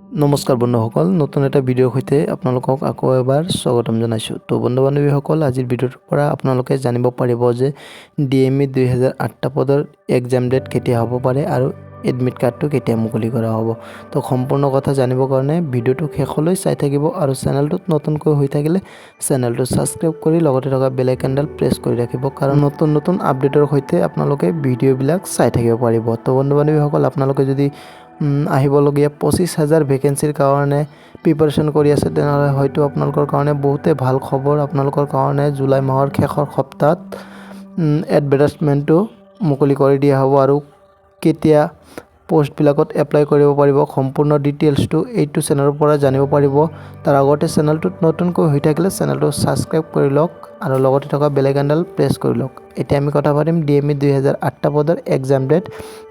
নমস্কাৰ বন্ধুসকল, নতুন এটা ভিডিঅ'ৰ সৈতে আপোনালোকক আকৌ এবাৰ স্বাগতম জনাইছোঁ। তো বন্ধু বান্ধৱীসকল, আজিৰ ভিডিঅ'ৰ পৰা আপোনালোকে জানিব পাৰিব যে DME 2008 পদৰ এক্সাম ডেট কেতিয়া হ'ব পাৰে আৰু এডমিট কাৰ্ডটো কেতিয়া মুকলি কৰা হ'ব। তো সম্পূৰ্ণ কথা জানিবৰ কাৰণে ভিডিঅ'টো শেষলৈ চাই থাকিব আৰু চেনেলটোত নতুনকৈ হৈ থাকিলে চেনেলটো ছাবস্ক্ৰাইব কৰি লগতে থকা বেল আইকনডাল প্ৰেছ কৰি ৰাখিব, কাৰণ নতুন আপডেটৰ সৈতে আপোনালোকে ভিডিঅ'বিলাক চাই থাকিব পাৰিব। তো বন্ধু বান্ধৱীসকল, আপোনালোকে যদি আহিবলগীয়া 25,000 ভেকেঞ্চিৰ কাৰণে প্ৰিপাৰেশ্যন কৰি আছে, তেনেহ'লে হয়তো আপোনালোকৰ কাৰণে বহুতে ভাল খবৰ। আপোনালোকৰ কাৰণে জুলাই মাহৰ শেষৰ সপ্তাহত এডভাৰটাইজমেণ্টটো মুকলি কৰি দিয়া হ'ব আৰু কেতিয়া পোষ্টবিলাকত এপ্লাই কৰিব পাৰিব, সম্পূৰ্ণ ডিটেইলছটো এইটো চেনেলৰ পৰা জানিব পাৰিব। তাৰ আগতে চেনেলটোত নতুনকৈ হৈ থাকিলে চেনেলটো ছাবস্ক্ৰাইব কৰি লওক আৰু লগতে থকা বেল আইকনডাল প্ৰেছ কৰি লওক। এতিয়া আমি কথা পাতিম DME 2008 পদৰ এক্সাম ডেট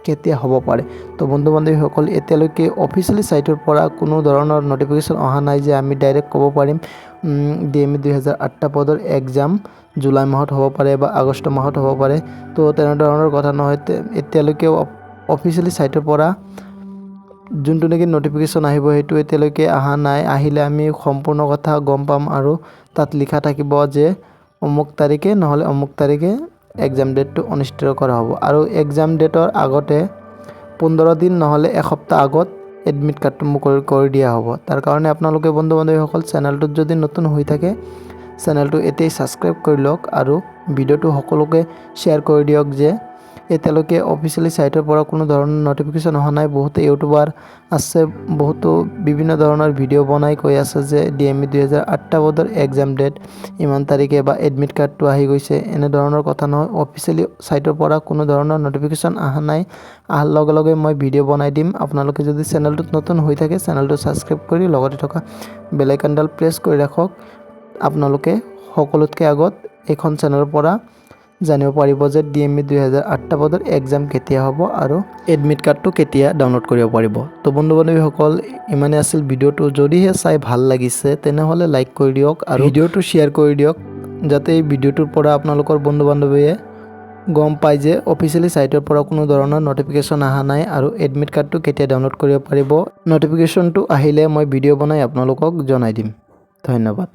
কেতিয়া হ'ব পাৰে। তো বন্ধু বান্ধৱীসকল, এতিয়ালৈকে অফিচিয়েলি ছাইটৰ পৰা কোনো ধৰণৰ নটিফিকেশ্যন অহা নাই যে আমি ডাইৰেক্ট ক'ব পাৰিম DME 2008 পদৰ এক্সাম জুলাই মাহত হ'ব পাৰে বা আগষ্ট মাহত হ'ব পাৰে। তো তেনেধৰণৰ কথা নহয়। এতিয়ালৈকে অফিচিয়েলি ছাইটৰ পৰা যোনটো নেকি নটিফিকেশ্যন আহিব সেইটো এতিয়ালৈকে অহা নাই। আহিলে আমি সম্পূৰ্ণ কথা গম পাম আৰু তাত লিখা থাকিব যে অমুক তাৰিখে নহ'লে অমুক তাৰিখে এক্সাম ডেটটো অনুষ্ঠিত কৰা হ'ব। আৰু এক্সাম ডেটৰ আগতে 15 দিন নহ'লে এসপ্তাহ আগত এডমিট কাৰ্ডটো মুকলি কৰি দিয়া হ'ব। তাৰ কাৰণে আপোনালোকে বন্ধু বান্ধৱীসকল, চেনেলটোত যদি নতুন হৈ থাকে চেনেলটো এতিয়াই ছাবস্ক্ৰাইব কৰি লওক আৰু ভিডিঅ'টো সকলোকে শ্বেয়াৰ কৰি দিয়ক যে এতিয়ালৈকে অফিচিয়েলি ছাইটৰ পৰা কোনো ধৰণৰ নটিফিকেশ্যন অহা নাই। বহুতো ইউটিউবাৰ আছে, বহুতো বিভিন্ন ধৰণৰ ভিডিঅ' বনাই কৈ আছে যে DME 2008 পদৰ এক্সাম ডেট ইমান তাৰিখে বা এডমিট কাৰ্ডটো আহি গৈছে। এনেধৰণৰ কথা নহয়, অফিচিয়েলি ছাইটৰ পৰা কোনো ধৰণৰ নটিফিকেশ্যন অহা নাই। অহাৰ লগে লগে মই ভিডিঅ' বনাই দিম। আপোনালোকে যদি চেনেলটোত নতুন হৈ থাকে চেনেলটো ছাবস্ক্ৰাইব কৰি লগতে থকা বেল আইকনডাল প্ৰেছ কৰি ৰাখক। আপোনালোকে সকলোতকৈ আগত এইখন চেনেলৰ পৰা জানিব পাৰিব যে DME 2008 পদৰ এক্সাম কেতিয়া হ'ব আৰু এডমিট কাৰ্ডটো কেতিয়া ডাউনলোড কৰিব পাৰিব। তো বন্ধু বান্ধৱীসকল, ইমানেই আছিল ভিডিঅ'টো। যদিহে চাই ভাল লাগিছে তেনেহ'লে লাইক কৰি দিয়ক আৰু ভিডিঅ'টো শ্বেয়াৰ কৰি দিয়ক, যাতে এই ভিডিঅ'টোৰ পৰা আপোনালোকৰ বন্ধু বান্ধৱীয়ে গম পায় যে অফিচিয়েলি ছাইটৰ পৰা কোনো ধৰণৰ নটিফিকেশ্যন অহা নাই আৰু এডমিট কাৰ্ডটো কেতিয়া ডাউনলোড কৰিব পাৰিব। নটিফিকেশ্যনটো আহিলে মই ভিডিঅ' বনাই আপোনালোকক জনাই দিম। ধন্যবাদ।